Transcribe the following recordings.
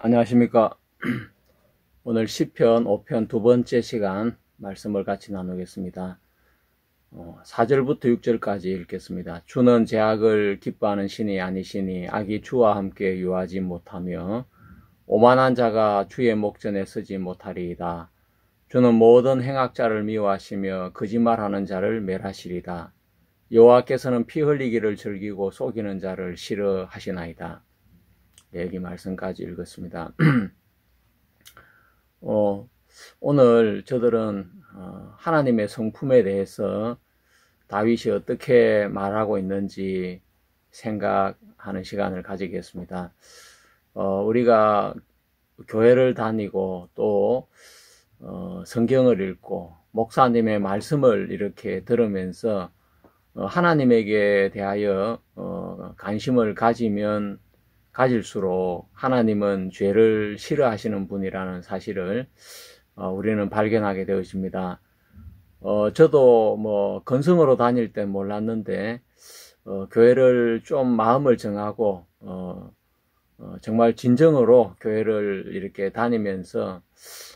안녕하십니까. 오늘 시편 5편 두 번째 시간 말씀을 같이 나누겠습니다. 4절부터 6절까지 읽겠습니다. 주는 죄악을 기뻐하는 신이 아니시니 악이 주와 함께 유하지 못하며 오만한 자가 주의 목전에 서지 못하리이다. 주는 모든 행악자를 미워하시며 거짓말하는 자를 멸하시리다. 여호와께서는 피 흘리기를 즐기고 속이는 자를 싫어하시나이다. 여기 말씀까지 읽었습니다. 오늘 저들은 하나님의 성품에 대해서 다윗이 어떻게 말하고 있는지 생각하는 시간을 가지겠습니다. 우리가 교회를 다니고 또 성경을 읽고 목사님의 말씀을 이렇게 들으면서 하나님에게 대하여 관심을 가지면 가질수록 하나님은 죄를 싫어하시는 분이라는 사실을 우리는 발견하게 되어집니다. 저도 건성으로 다닐 땐 몰랐는데 교회를 좀 마음을 정하고 정말 진정으로 교회를 이렇게 다니면서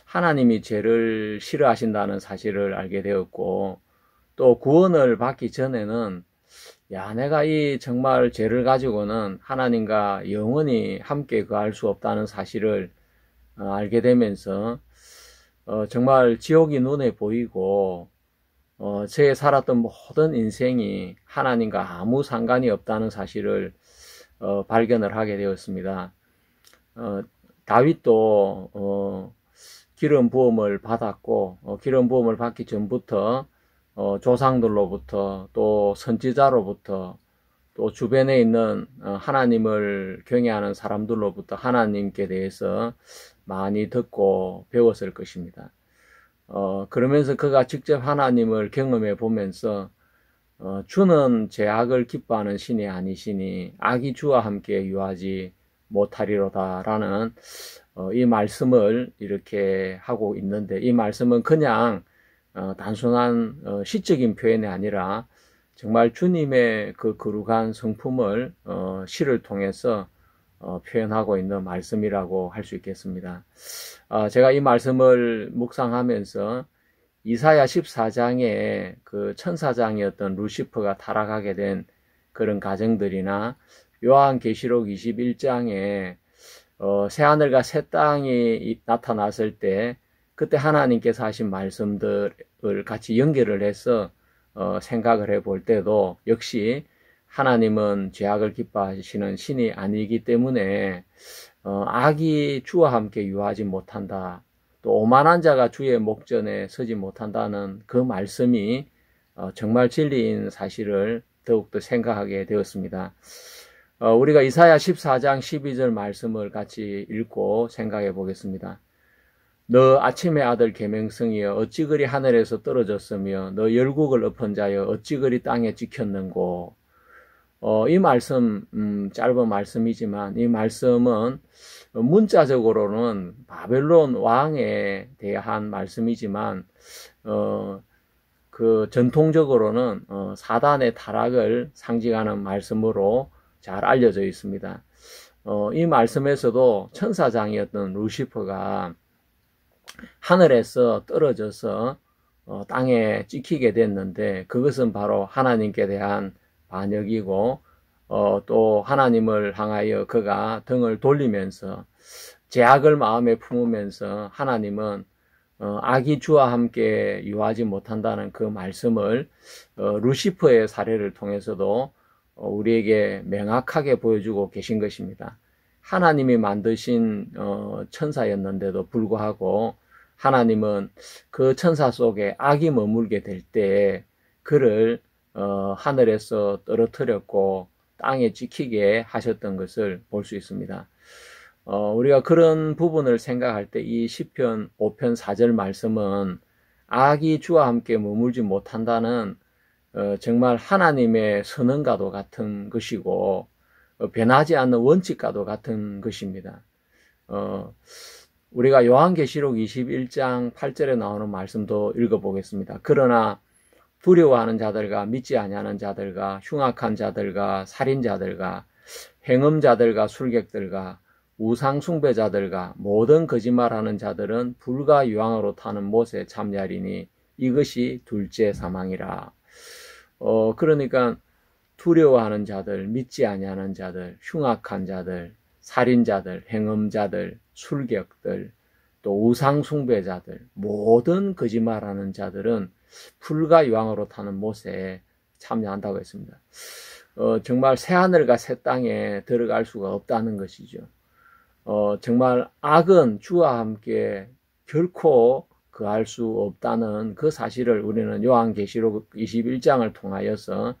하나님이 죄를 싫어하신다는 사실을 알게 되었고, 또 구원을 받기 전에는 내가 이 정말 죄를 가지고는 하나님과 영원히 함께 거할 수 없다는 사실을 알게 되면서 정말 지옥이 눈에 보이고 제 살았던 모든 인생이 하나님과 아무 상관이 없다는 사실을 발견을 하게 되었습니다. 다윗도 기름 부음을 받았고 기름 부음을 받기 전부터 조상들로부터 또 선지자로부터 또 주변에 있는 하나님을 경외하는 사람들로부터 하나님께 대해서 많이 듣고 배웠을 것입니다. 그러면서 그가 직접 하나님을 경험해 보면서 주는 죄악을 기뻐하는 신이 아니시니 악이 주와 함께 유하지 못하리로다 라는 이 말씀을 이렇게 하고 있는데, 이 말씀은 그냥 단순한 시적인 표현이 아니라 정말 주님의 그 거룩한 성품을 시를 통해서 표현하고 있는 말씀이라고 할 수 있겠습니다. 제가 이 말씀을 묵상하면서 이사야 14장에 그 천사장이었던 루시퍼가 타락하게 된 그런 가정들이나 요한계시록 21장에 새하늘과 새 땅이 나타났을 때 그때 하나님께서 하신 말씀들을 같이 연결을 해서 생각을 해볼 때도 역시 하나님은 죄악을 기뻐하시는 신이 아니기 때문에 악이 주와 함께 유하지 못한다, 또 오만한 자가 주의 목전에 서지 못한다는 그 말씀이 정말 진리인 사실을 더욱더 생각하게 되었습니다. 우리가 이사야 14장 12절 말씀을 같이 읽고 생각해 보겠습니다. 너 아침의 아들 계명성이여 어찌 그리 하늘에서 떨어졌으며 너 열국을 엎은 자여 어찌 그리 땅에 찍혔는고. 이 말씀 짧은 말씀이지만 이 말씀은 문자적으로는 바벨론 왕에 대한 말씀이지만 그 전통적으로는 사단의 타락을 상징하는 말씀으로 잘 알려져 있습니다. 이 말씀에서도 천사장이었던 루시퍼가 하늘에서 떨어져서 땅에 찍히게 됐는데, 그것은 바로 하나님께 대한 반역이고 또 하나님을 향하여 그가 등을 돌리면서 죄악을 마음에 품으면서 하나님은 악이 주와 함께 유하지 못한다는 그 말씀을 루시퍼의 사례를 통해서도 우리에게 명확하게 보여주고 계신 것입니다. 하나님이 만드신 천사였는데도 불구하고 하나님은 그 천사 속에 악이 머물게 될 때 그를 하늘에서 떨어뜨렸고 땅에 찍히게 하셨던 것을 볼 수 있습니다. 우리가 그런 부분을 생각할 때 이 시편 5편 4절 말씀은 악이 주와 함께 머물지 못한다는 정말 하나님의 선언과도 같은 것이고 변하지 않는 원칙과도 같은 것입니다. 우리가 요한계시록 21장 8절에 나오는 말씀도 읽어보겠습니다. 그러나 두려워하는 자들과 믿지 아니하는 자들과 흉악한 자들과 살인자들과 행음자들과 술객들과 우상 숭배자들과 모든 거짓말하는 자들은 불과 유황으로 타는 못에 참여하리니 이것이 둘째 사망이라. 그러니까 두려워하는 자들, 믿지 아니하는 자들, 흉악한 자들, 살인자들, 행음자들, 술객들, 또 우상 숭배자들, 모든 거짓말하는 자들은 불과 유황으로 타는 못에 참여한다고 했습니다. 정말 새하늘과 새 땅에 들어갈 수가 없다는 것이죠. 정말 악은 주와 함께 결코 거할 수 없다는 그 사실을 우리는 요한계시록 21장을 통하여서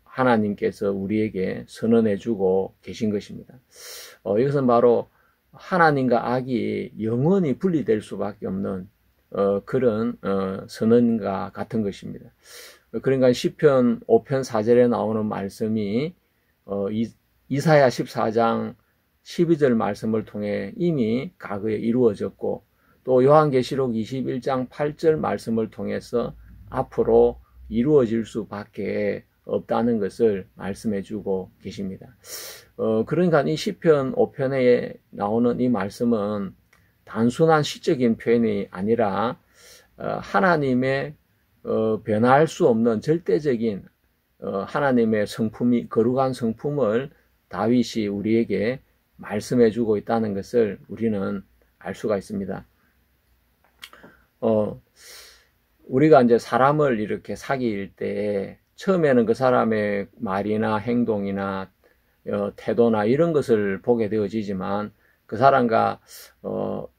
하나님께서 우리에게 선언해 주고 계신 것입니다. 이것은 바로 하나님과 악이 영원히 분리될 수밖에 없는 그런 선언과 같은 것입니다. 그러니까 시편 5편 4절에 나오는 말씀이 이사야 14장 12절 말씀을 통해 이미 과거에 이루어졌고, 또 요한계시록 21장 8절 말씀을 통해서 앞으로 이루어질 수밖에 없다는 것을 말씀해 주고 계십니다. 그러니까 이 시편 5편에 나오는 이 말씀은 단순한 시적인 표현이 아니라 하나님의 변할 수 없는 절대적인 하나님의 성품이, 거룩한 성품을 다윗이 우리에게 말씀해 주고 있다는 것을 우리는 알 수가 있습니다. 우리가 이제 사람을 이렇게 사귈 때 처음에는 그 사람의 말이나 행동이나 태도나 이런 것을 보게 되어지지만, 그 사람과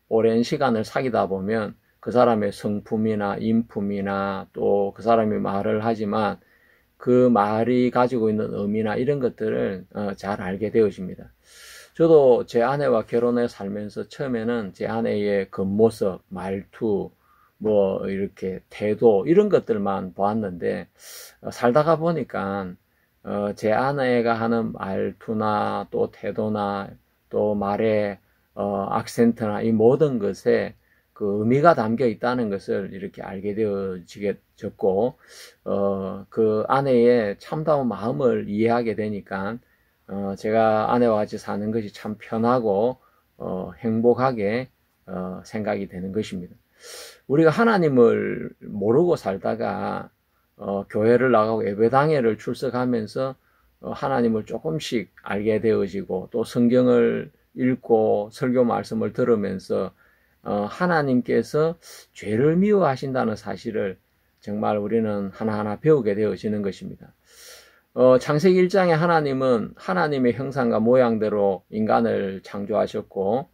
오랜 시간을 사귀다 보면 그 사람의 성품이나 인품이나 또 그 사람이 말을 하지만 그 말이 가지고 있는 의미나 이런 것들을 잘 알게 되어집니다. 저도 제 아내와 결혼해 살면서 처음에는 제 아내의 겉모습, 말투, 뭐 이렇게 태도 이런 것들만 보았는데, 살다가 보니까 제 아내가 하는 말투나 또 태도나 또 말의 악센트나 이 모든 것에 그 의미가 담겨 있다는 것을 이렇게 알게 되어졌고, 그 아내의 참다운 마음을 이해하게 되니까 제가 아내와 같이 사는 것이 참 편하고 행복하게 생각이 되는 것입니다. 우리가 하나님을 모르고 살다가 교회를 나가고 예배당회를 출석하면서 하나님을 조금씩 알게 되어지고, 또 성경을 읽고 설교 말씀을 들으면서 하나님께서 죄를 미워하신다는 사실을 정말 우리는 하나하나 배우게 되어지는 것입니다. 창세기 1장에 하나님은 하나님의 형상과 모양대로 인간을 창조하셨고,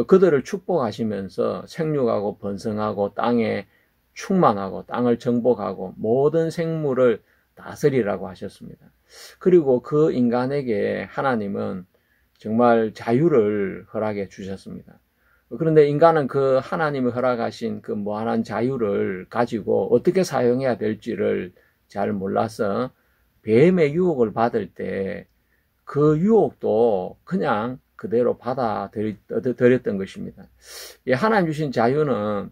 그들을 축복하시면서 생육하고 번성하고 땅에 충만하고 땅을 정복하고 모든 생물을 다스리라고 하셨습니다. 그리고 그 인간에게 하나님은 정말 자유를 허락해 주셨습니다. 그런데 인간은 그 하나님이 허락하신 그 무한한 자유를 가지고 어떻게 사용해야 될지를 잘 몰라서 뱀의 유혹을 받을 때 그 유혹도 그냥 그대로 받아들였던 것입니다. 하나님 주신 자유는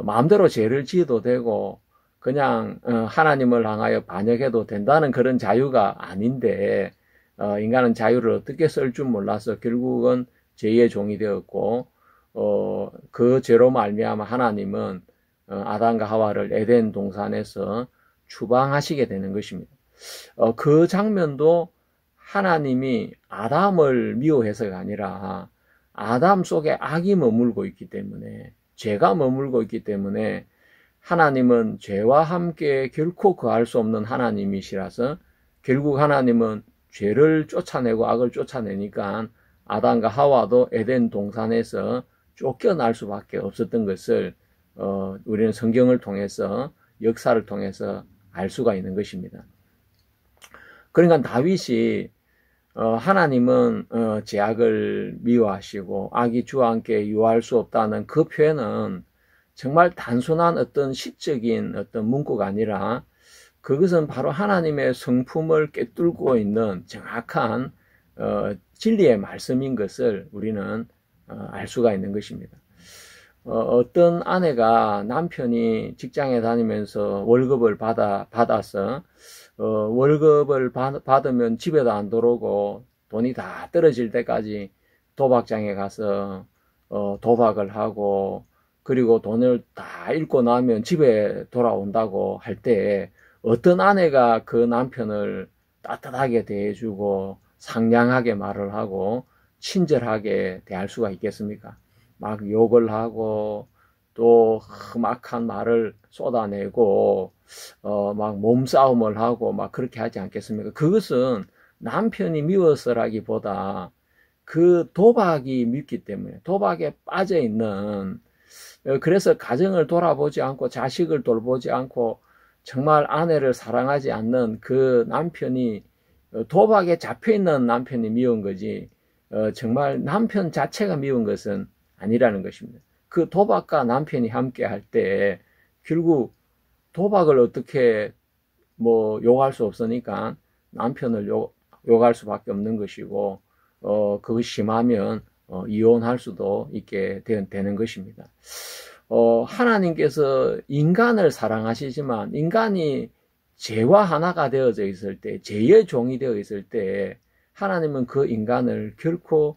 마음대로 죄를 지어도 되고 그냥 하나님을 향하여 반역해도 된다는 그런 자유가 아닌데, 인간은 자유를 어떻게 쓸 줄 몰라서 결국은 죄의 종이 되었고, 그 죄로 말미암아 하나님은 아담과 하와를 에덴 동산에서 추방하시게 되는 것입니다. 그 장면도 하나님이 아담을 미워해서가 아니라 아담 속에 악이 머물고 있기 때문에, 죄가 머물고 있기 때문에 하나님은 죄와 함께 결코 거할 수 없는 하나님이시라서 결국 하나님은 죄를 쫓아내고 악을 쫓아내니까 아담과 하와도 에덴 동산에서 쫓겨날 수밖에 없었던 것을 우리는 성경을 통해서, 역사를 통해서 알 수가 있는 것입니다. 그러니까 다윗이 하나님은 죄악을 미워하시고 악이 주와 함께 유할 수 없다는 그 표현은 정말 단순한 어떤 시적인 어떤 문구가 아니라 그것은 바로 하나님의 성품을 꿰뚫고 있는 정확한 진리의 말씀인 것을 우리는 알 수가 있는 것입니다. 어떤 아내가 남편이 직장에 다니면서 월급을 받아서 월급을 받으면 집에도 안 들어오고 돈이 다 떨어질 때까지 도박장에 가서 도박을 하고, 그리고 돈을 다 잃고 나면 집에 돌아온다고 할 때 어떤 아내가 그 남편을 따뜻하게 대해주고 상냥하게 말을 하고 친절하게 대할 수가 있겠습니까? 막 욕을 하고 또 험악한 말을 쏟아내고 막 몸싸움을 하고 막 그렇게 하지 않겠습니까? 그것은 남편이 미워서라기보다 그 도박이 밉기 때문에, 도박에 빠져 있는, 그래서 가정을 돌아보지 않고 자식을 돌보지 않고 정말 아내를 사랑하지 않는 그 남편이, 도박에 잡혀 있는 남편이 미운 거지 정말 남편 자체가 미운 것은 아니라는 것입니다. 그 도박과 남편이 함께 할 때 결국 도박을 어떻게 뭐 욕할 수 없으니까 남편을 욕할 수밖에 없는 것이고, 그것이 심하면 이혼할 수도 있게 되는 것입니다. 하나님께서 인간을 사랑하시지만 인간이 죄와 하나가 되어져 있을 때, 죄의 종이 되어 있을 때 하나님은 그 인간을 결코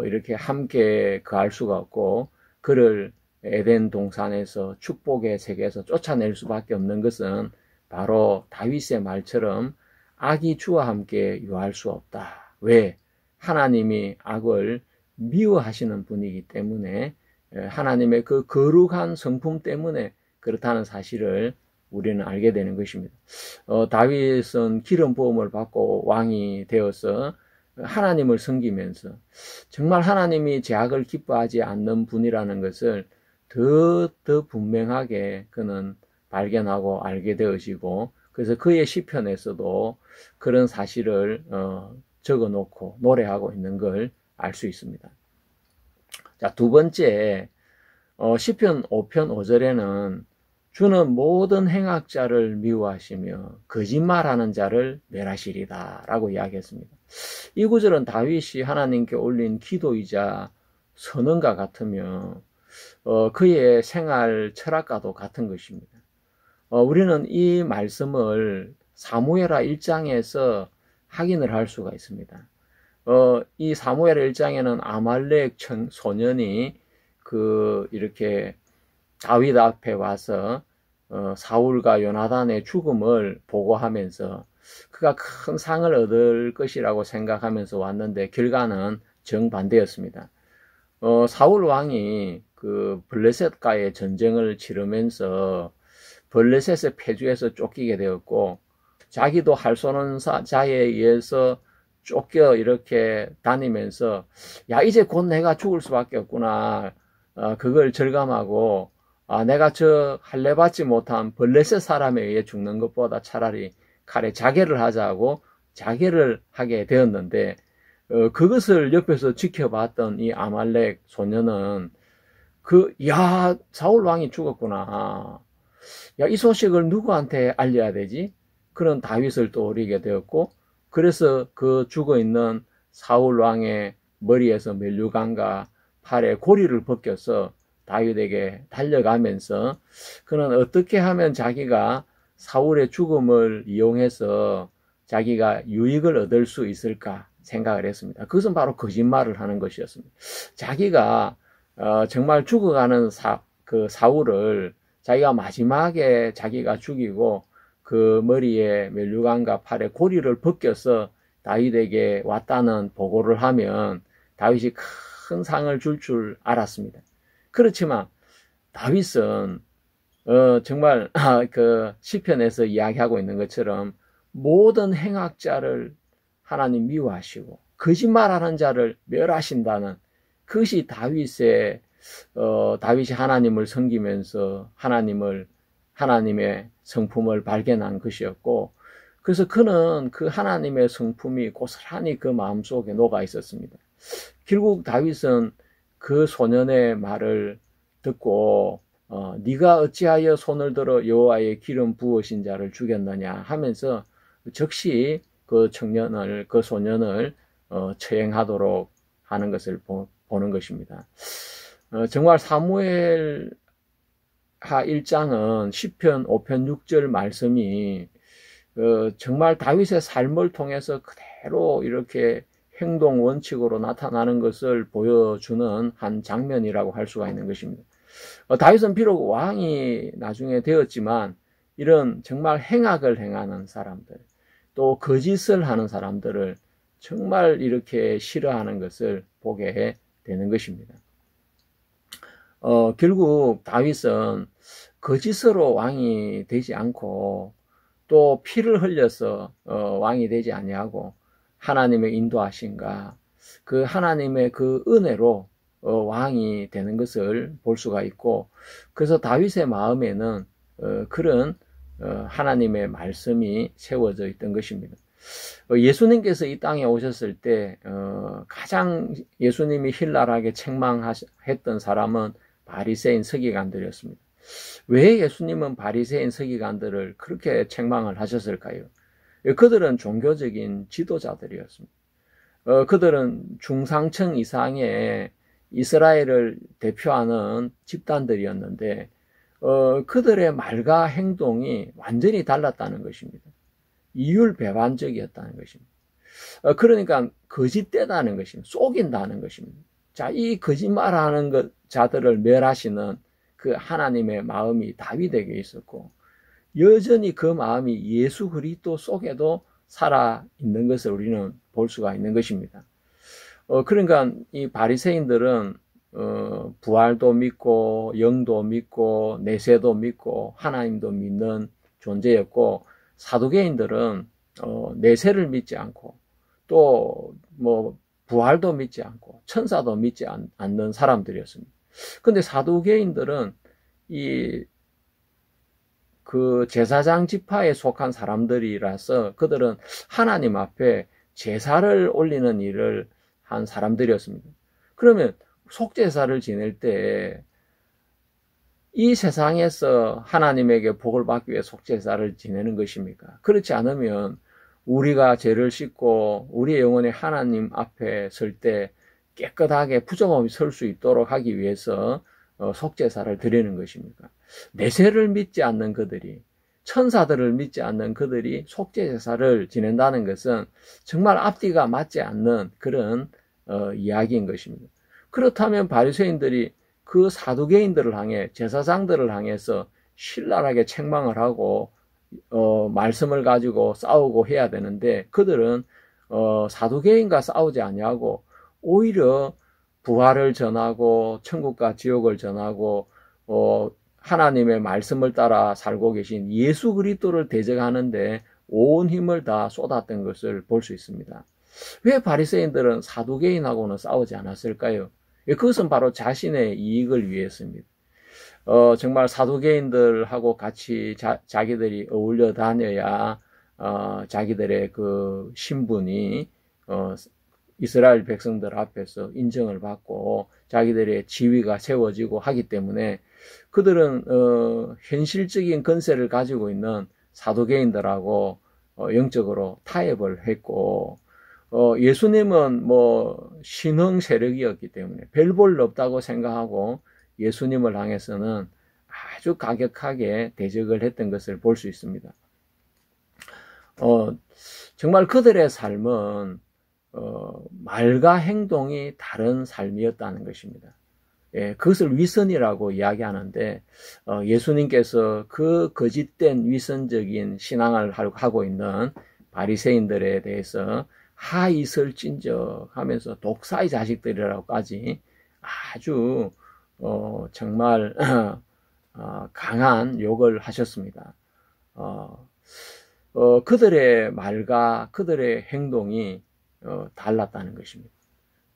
이렇게 함께 거할 수가 없고, 그를 에덴 동산에서 축복의 세계에서 쫓아낼 수밖에 없는 것은 바로 다윗의 말처럼 악이 주와 함께 유할 수 없다. 왜? 하나님이 악을 미워하시는 분이기 때문에, 하나님의 그 거룩한 성품 때문에 그렇다는 사실을 우리는 알게 되는 것입니다. 다윗은 기름 부음을 받고 왕이 되어서 하나님을 섬기면서 정말 하나님이 죄악을 기뻐하지 않는 분이라는 것을 더 분명하게 그는 발견하고 알게 되어지고, 그래서 그의 시편에서도 그런 사실을 적어 놓고 노래하고 있는 걸 알 수 있습니다. 자, 두 번째, 시편 5편 5절에는 주는 모든 행악자를 미워하시며 거짓말하는 자를 멸하시리다 라고 이야기했습니다. 이 구절은 다윗이 하나님께 올린 기도이자 선언과 같으며 그의 생활 철학과도 같은 것입니다. 우리는 이 말씀을 사무엘하 1장에서 확인을 할 수가 있습니다. 이 사무엘 1장에는 아말렉 소년이 이렇게 다윗 앞에 와서 사울과 요나단의 죽음을 보고하면서 그가 큰 상을 얻을 것이라고 생각하면서 왔는데 결과는 정반대였습니다. 사울 왕이 그 블레셋과의 전쟁을 치르면서 블레셋의 패주에서 쫓기게 되었고, 자기도 할 수 없는 자에 의해서 쫓겨 이렇게 다니면서 야 이제 곧 내가 죽을 수밖에 없구나, 그걸 절감하고 내가 저 할례 받지 못한 블레셋 사람에 의해 죽는 것보다 차라리 칼에 자결을 하자고 자결을 하게 되었는데, 그것을 옆에서 지켜봤던 이 아말렉 소년은 사울 왕이 죽었구나, 야 이 소식을 누구한테 알려야 되지? 그런 다윗을 떠올리게 되었고, 그래서 그 죽어있는 사울 왕의 머리에서 면류관과 팔에 고리를 벗겨서 다윗에게 달려가면서 그는 어떻게 하면 자기가 사울의 죽음을 이용해서 자기가 유익을 얻을 수 있을까 생각을 했습니다. 그것은 바로 거짓말을 하는 것이었습니다. 자기가 정말 죽어가는 사울을 자기가 마지막에 자기가 죽이고 그 머리에 면류관과 팔에 고리를 벗겨서 다윗에게 왔다는 보고를 하면 다윗이 큰 상을 줄 알았습니다. 그렇지만 다윗은 정말 그 시편에서 이야기하고 있는 것처럼 모든 행악자를 하나님 미워하시고 거짓말하는 자를 멸하신다는, 그것이 다윗이 하나님을 섬기면서 하나님의 성품을 발견한 것이었고, 그래서 그는 그 하나님의 성품이 고스란히 그 마음속에 녹아 있었습니다. 결국 다윗은 그 소년의 말을 듣고 네가 어찌하여 손을 들어 여호와의 기름 부으신 자를 죽였느냐 하면서 즉시 그 소년을 처형하도록 하는 것을 보는 것입니다. 정말 사무엘하 1장은 시편 5편 6절 말씀이 정말 다윗의 삶을 통해서 그대로 이렇게 행동 원칙으로 나타나는 것을 보여주는 한 장면이라고 할 수가 있는 것입니다. 다윗은 비록 왕이 나중에 되었지만 이런 정말 행악을 행하는 사람들, 또 거짓을 하는 사람들을 정말 이렇게 싫어하는 것을 보게 되는 것입니다. 결국 다윗은 거짓으로 왕이 되지 않고 또 피를 흘려서 왕이 되지 아니하고 하나님의 인도하심과 그 하나님의 그 은혜로 왕이 되는 것을 볼 수가 있고, 그래서 다윗의 마음에는 그런 하나님의 말씀이 세워져 있던 것입니다. 예수님께서 이 땅에 오셨을 때 가장 예수님이 힐랄하게 책망했던 사람은 바리새인 서기관들이었습니다. 왜 예수님은 바리새인 서기관들을 그렇게 책망을 하셨을까요? 그들은 종교적인 지도자들이었습니다. 그들은 중상층 이상의 이스라엘을 대표하는 집단들이었는데 그들의 말과 행동이 완전히 달랐다는 것입니다. 이율배반적이었다는 것입니다. 그러니까 거짓되다는 것입니다. 속인다는 것입니다. 자, 이 거짓말하는 자들을 멸하시는 그 하나님의 마음이 다윗에게 있었고, 여전히 그 마음이 예수 그리스도 속에도 살아 있는 것을 우리는 볼 수가 있는 것입니다. 그러니까 이 바리새인들은 부활도 믿고 영도 믿고 내세도 믿고 하나님도 믿는 존재였고, 사두개인들은 내세를 믿지 않고 또 뭐 부활도 믿지 않고 천사도 믿지 않는 사람들이었습니다. 근데 사두개인들은 그 제사장 지파에 속한 사람들이라서 그들은 하나님 앞에 제사를 올리는 일을 한 사람들이었습니다. 그러면 속제사를 지낼 때 이 세상에서 하나님에게 복을 받기 위해 속제사를 지내는 것입니까? 그렇지 않으면 우리가 죄를 씻고 우리의 영혼이 하나님 앞에 설 때 깨끗하게 부정없이 설 수 있도록 하기 위해서 속제사를 드리는 것입니까? 내세를 믿지 않는 그들이, 천사들을 믿지 않는 그들이 속죄제사를 지낸다는 것은 정말 앞뒤가 맞지 않는 그런 이야기인 것입니다. 그렇다면 바리새인들이 그 사두개인들을 향해, 제사장들을 향해서 신랄하게 책망을 하고 말씀을 가지고 싸우고 해야 되는데, 그들은 사두개인과 싸우지 아니하고 오히려 부활을 전하고 천국과 지옥을 전하고 하나님의 말씀을 따라 살고 계신 예수 그리스도를 대적하는데 온 힘을 다 쏟았던 것을 볼 수 있습니다. 왜 바리새인들은 사두개인하고는 싸우지 않았을까요? 그것은 바로 자신의 이익을 위해서입니다. 정말 사두개인들하고 같이 자기들이 어울려 다녀야 자기들의 그 신분이 이스라엘 백성들 앞에서 인정을 받고 자기들의 지위가 세워지고 하기 때문에 그들은 현실적인 권세를 가지고 있는 사두개인들하고 영적으로 타협을 했고, 예수님은 뭐 신흥 세력이었기 때문에 별 볼 없다고 생각하고 예수님을 향해서는 아주 가격하게 대적을 했던 것을 볼 수 있습니다. 정말 그들의 삶은 말과 행동이 다른 삶이었다는 것입니다. 예, 그것을 위선이라고 이야기하는데 예수님께서 그 거짓된 위선적인 신앙을 하고 있는 바리새인들에 대해서 하이설진적 하면서 독사의 자식들이라고까지 아주 정말 강한 욕을 하셨습니다. 그들의 말과 그들의 행동이 달랐다는 것입니다.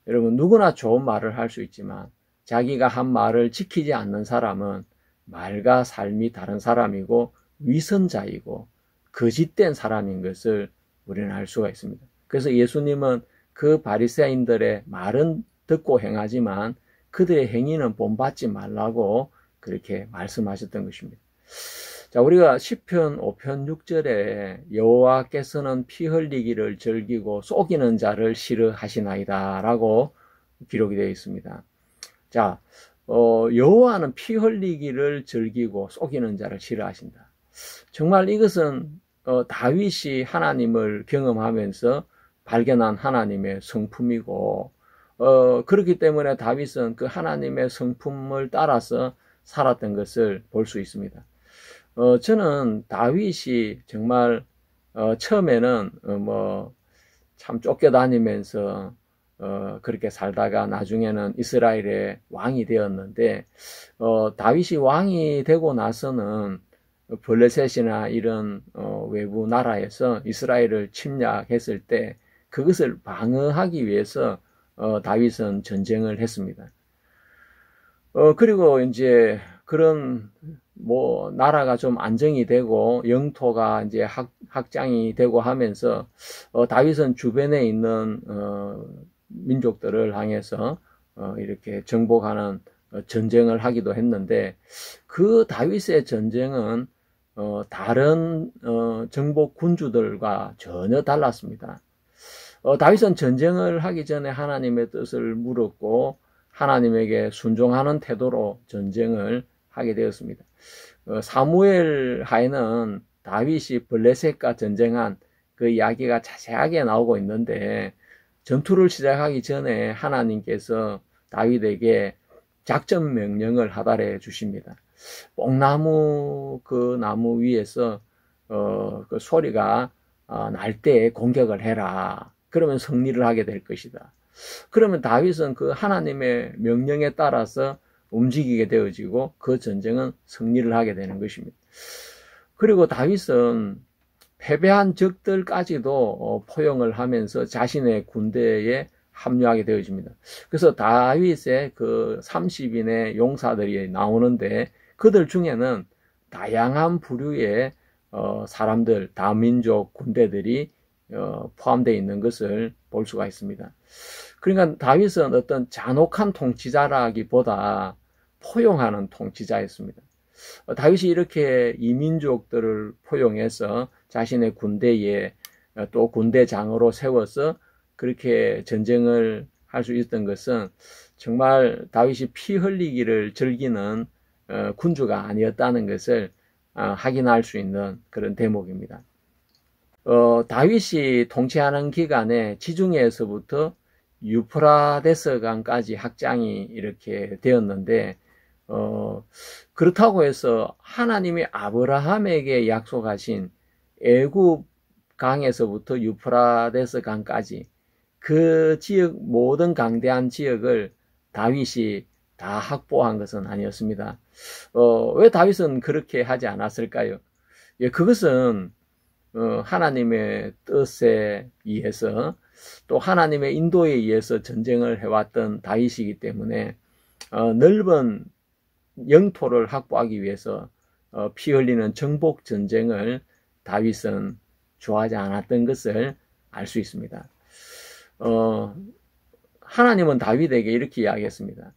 여러분, 누구나 좋은 말을 할 수 있지만 자기가 한 말을 지키지 않는 사람은 말과 삶이 다른 사람이고 위선자이고 거짓된 사람인 것을 우리는 알 수가 있습니다. 그래서 예수님은 그 바리새인들의 말은 듣고 행하지만 그들의 행위는 본받지 말라고 그렇게 말씀하셨던 것입니다. 자, 우리가 시편 5편 6절에 여호와께서는 피 흘리기를 즐기고 속이는 자를 싫어하시나이다 라고 기록이 되어 있습니다. 자, 여호와는 피 흘리기를 즐기고 속이는 자를 싫어하신다. 정말 이것은 다윗이 하나님을 경험하면서 발견한 하나님의 성품이고, 그렇기 때문에 다윗은 그 하나님의 성품을 따라서 살았던 것을 볼 수 있습니다. 저는 다윗이 정말 처음에는 참 쫓겨다니면서 그렇게 살다가 나중에는 이스라엘의 왕이 되었는데, 다윗이 왕이 되고 나서는 블레셋이나 이런 외부 나라에서 이스라엘을 침략했을 때 그것을 방어하기 위해서 다윗은 전쟁을 했습니다. 그리고 이제 그런 나라가 좀 안정이 되고 영토가 이제 확장이 되고 하면서 다윗은 주변에 있는 민족들을 향해서 이렇게 정복하는 전쟁을 하기도 했는데, 그 다윗의 전쟁은 다른 정복 군주들과 전혀 달랐습니다. 다윗은 전쟁을 하기 전에 하나님의 뜻을 물었고 하나님에게 순종하는 태도로 전쟁을 하게 되었습니다. 사무엘 하에는 다윗이 블레셋과 전쟁한 그 이야기가 자세하게 나오고 있는데, 전투를 시작하기 전에 하나님께서 다윗에게 작전 명령을 하달해 주십니다. 뽕나무 그 나무 위에서 그 소리가 날 때 공격을 해라. 그러면 승리를 하게 될 것이다. 그러면 다윗은 그 하나님의 명령에 따라서 움직이게 되어지고 그 전쟁은 승리를 하게 되는 것입니다. 그리고 다윗은 패배한 적들까지도 포용을 하면서 자신의 군대에 합류하게 되어집니다. 그래서 다윗의 그 30인의 용사들이 나오는데, 그들 중에는 다양한 부류의 사람들, 다민족 군대들이 포함되어 있는 것을 볼 수가 있습니다. 그러니까 다윗은 어떤 잔혹한 통치자라기보다 포용하는 통치자였습니다. 다윗이 이렇게 이민족들을 포용해서 자신의 군대에 또 군대장으로 세워서 그렇게 전쟁을 할 수 있었던 것은 정말 다윗이 피 흘리기를 즐기는 군주가 아니었다는 것을 확인할 수 있는 그런 대목입니다. 다윗이 통치하는 기간에 지중해에서부터 유프라데스 강까지 확장이 이렇게 되었는데, 그렇다고 해서 하나님이 아브라함에게 약속하신 애굽 강에서부터 유프라데스 강까지 그 지역, 모든 강대한 지역을 다윗이 다 확보한 것은 아니었습니다. 왜 다윗은 그렇게 하지 않았을까요? 예, 그것은 하나님의 뜻에 의해서 또 하나님의 인도에 의해서 전쟁을 해왔던 다윗이기 때문에 넓은 영토를 확보하기 위해서 피 흘리는 정복 전쟁을 다윗은 좋아하지 않았던 것을 알 수 있습니다. 하나님은 다윗에게 이렇게 이야기했습니다.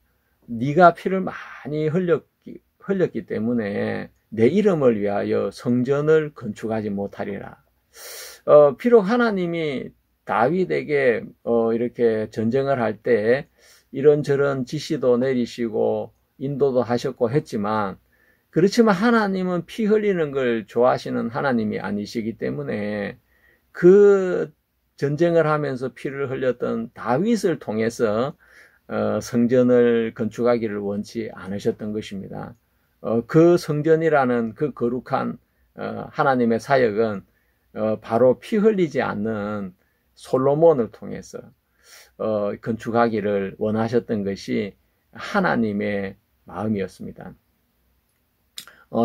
네가 피를 많이 흘렸기 때문에 내 이름을 위하여 성전을 건축하지 못하리라. 비록 하나님이 다윗에게 이렇게 전쟁을 할 때 이런저런 지시도 내리시고 인도도 하셨고 했지만, 그렇지만 하나님은 피 흘리는 걸 좋아하시는 하나님이 아니시기 때문에 그 전쟁을 하면서 피를 흘렸던 다윗을 통해서 성전을 건축하기를 원치 않으셨던 것입니다. 그 성전이라는 그 거룩한 하나님의 사역은 바로 피 흘리지 않는 솔로몬을 통해서 건축하기를 원하셨던 것이 하나님의 마음이었습니다.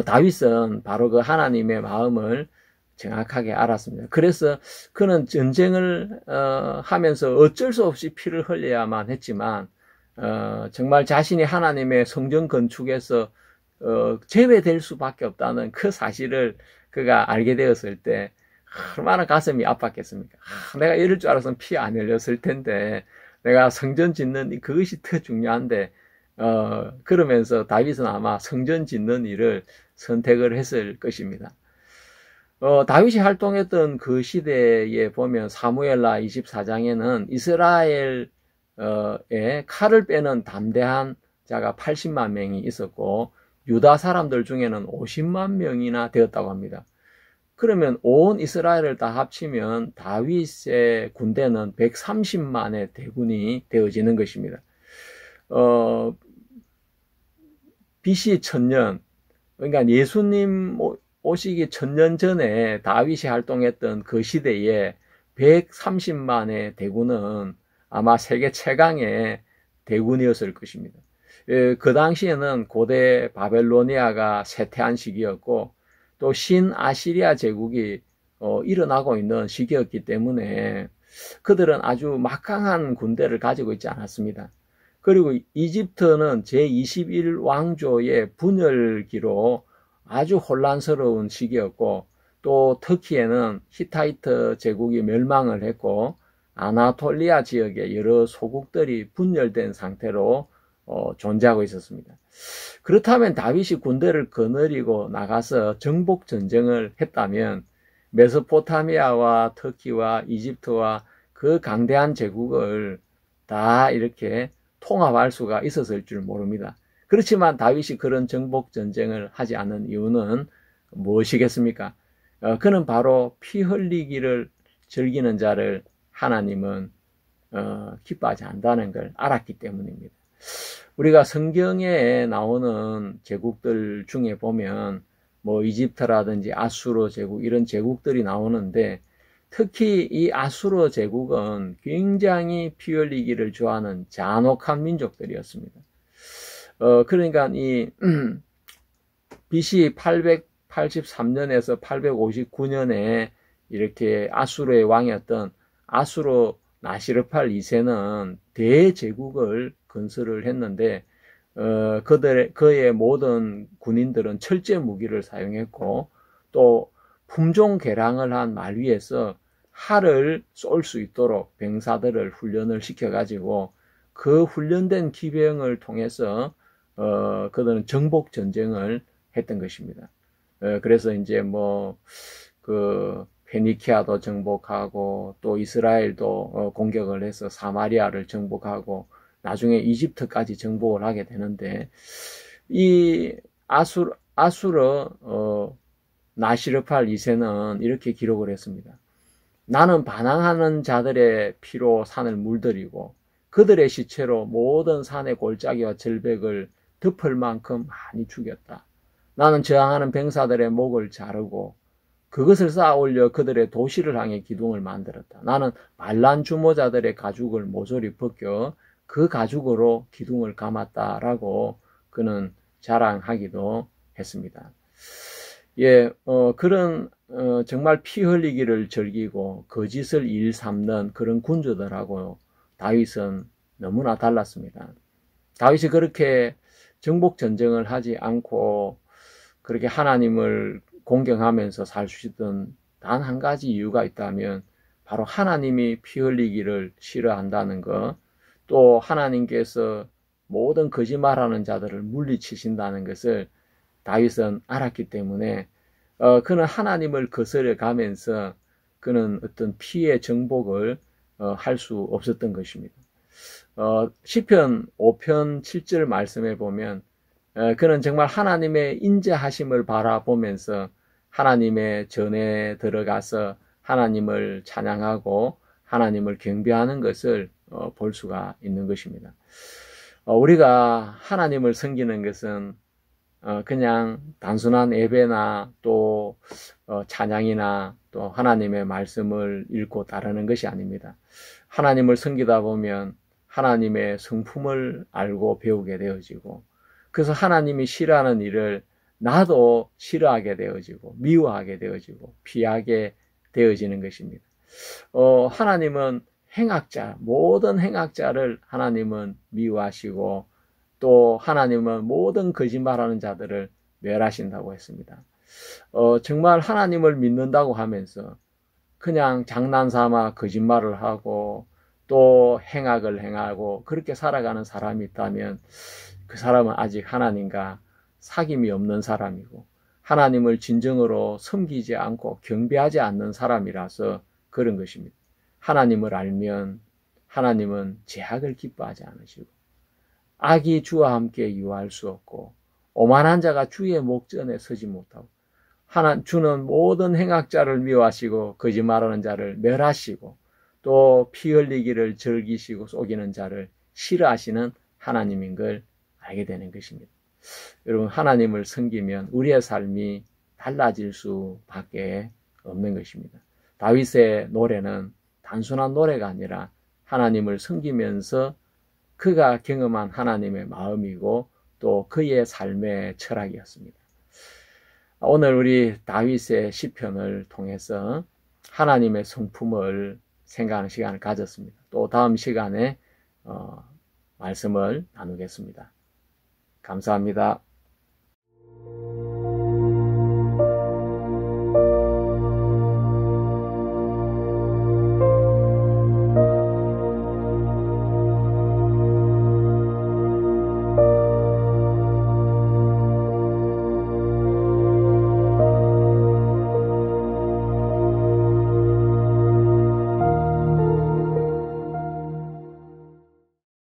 다윗은 바로 그 하나님의 마음을 정확하게 알았습니다. 그래서 그는 전쟁을 하면서 어쩔 수 없이 피를 흘려야만 했지만, 정말 자신이 하나님의 성전 건축에서 제외될 수밖에 없다는 그 사실을 그가 알게 되었을 때 얼마나 가슴이 아팠겠습니까? 내가 이럴 줄 알았으면 피 안 흘렸을 텐데, 내가 성전 짓는 그것이 더 중요한데, 그러면서 다윗은 아마 성전 짓는 일을 선택을 했을 것입니다. 다윗이 활동했던 그 시대에 보면 사무엘라 24장에는 이스라엘에 칼을 빼는 담대한 자가 80만 명이 있었고, 유다 사람들 중에는 50만 명이나 되었다고 합니다. 그러면 온 이스라엘을 다 합치면 다윗의 군대는 130만의 대군이 되어지는 것입니다. BC 1000년, 그러니까 예수님 오시기 1000년 전에 다윗이 활동했던 그 시대에 130만의 대군은 아마 세계 최강의 대군이었을 것입니다. 그 당시에는 고대 바벨로니아가 쇠퇴한 시기였고 또 신아시리아 제국이 일어나고 있는 시기였기 때문에 그들은 아주 막강한 군대를 가지고 있지 않았습니다. 그리고 이집트는 제21왕조의 분열기로 아주 혼란스러운 시기였고 또 터키에는 히타이트 제국이 멸망을 했고 아나톨리아 지역의 여러 소국들이 분열된 상태로 존재하고 있었습니다. 그렇다면 다윗이 군대를 거느리고 나가서 정복 전쟁을 했다면 메소포타미아와 터키와 이집트와 그 강대한 제국을 다 이렇게 통합할 수가 있었을 줄 모릅니다. 그렇지만 다윗이 그런 정복 전쟁을 하지 않은 이유는 무엇이겠습니까? 그는 바로 피 흘리기를 즐기는 자를 하나님은 기뻐하지 않는다는 걸 알았기 때문입니다. 우리가 성경에 나오는 제국들 중에 보면 뭐 이집트라든지 아수르 제국 이런 제국들이 나오는데 특히 이 아수르 제국은 굉장히 피 흘리기를 좋아하는 잔혹한 민족들이었습니다. 그러니까 이 BC 883년에서 859년에 이렇게 아수르의 왕이었던 아수르 나시르팔 2세는 대제국을 건설을 했는데 그의 모든 군인들은 철제 무기를 사용했고 또 품종 개량을 한 말 위에서 활을 쏠 수 있도록 병사들을 훈련을 시켜가지고 그 훈련된 기병을 통해서 그들은 정복 전쟁을 했던 것입니다. 그래서 이제 뭐 그 페니키아도 정복하고 또 이스라엘도 공격을 해서 사마리아를 정복하고 나중에 이집트까지 정복을 하게 되는데 이 아수르 나시르팔 2세는 이렇게 기록을 했습니다. 나는 반항하는 자들의 피로 산을 물들이고 그들의 시체로 모든 산의 골짜기와 절벽을 덮을 만큼 많이 죽였다. 나는 저항하는 병사들의 목을 자르고 그것을 쌓아 올려 그들의 도시를 향해 기둥을 만들었다. 나는 반란 주모자들의 가죽을 모조리 벗겨 그 가죽으로 기둥을 감았다라고 그는 자랑하기도 했습니다. 예, 그런 정말 피 흘리기를 즐기고 거짓을 일삼는 그런 군주들하고 다윗은 너무나 달랐습니다. 다윗이 그렇게 정복 전쟁을 하지 않고 그렇게 하나님을 공경하면서 살 수 있던 단 한 가지 이유가 있다면 바로 하나님이 피 흘리기를 싫어한다는 것, 또 하나님께서 모든 거짓말하는 자들을 물리치신다는 것을 다윗은 알았기 때문에 그는 하나님을 거스려 가면서 그는 어떤 피의 정복을 할 수 없었던 것입니다. 시편 5편 7절 말씀에 보면 그는 정말 하나님의 인자하심을 바라보면서 하나님의 전에 들어가서 하나님을 찬양하고 하나님을 경배하는 것을 볼 수가 있는 것입니다. 우리가 하나님을 섬기는 것은 그냥 단순한 예배나 또 찬양이나 또 하나님의 말씀을 읽고 따르는 것이 아닙니다. 하나님을 섬기다 보면 하나님의 성품을 알고 배우게 되어지고 그래서 하나님이 싫어하는 일을 나도 싫어하게 되어지고 미워하게 되어지고 피하게 되어지는 것입니다. 하나님은 행악자, 모든 행악자를 하나님은 미워하시고 또 하나님은 모든 거짓말하는 자들을 멸하신다고 했습니다. 정말 하나님을 믿는다고 하면서 그냥 장난삼아 거짓말을 하고 또 행악을 행하고 그렇게 살아가는 사람이 있다면 그 사람은 아직 하나님과 사귐이 없는 사람이고 하나님을 진정으로 섬기지 않고 경배하지 않는 사람이라서 그런 것입니다. 하나님을 알면 하나님은 죄악을 기뻐하지 않으시고 악이 주와 함께 유할 수 없고 오만한 자가 주의 목전에 서지 못하고 주는 모든 행악자를 미워하시고 거짓말하는 자를 멸하시고 또 피 흘리기를 즐기시고 속이는 자를 싫어하시는 하나님인 걸 알게 되는 것입니다. 여러분, 하나님을 섬기면 우리의 삶이 달라질 수밖에 없는 것입니다. 다윗의 노래는 단순한 노래가 아니라 하나님을 섬기면서 그가 경험한 하나님의 마음이고 또 그의 삶의 철학이었습니다. 오늘 우리 다윗의 시편을 통해서 하나님의 성품을 생각하는 시간을 가졌습니다. 또 다음 시간에 말씀을 나누겠습니다. 감사합니다.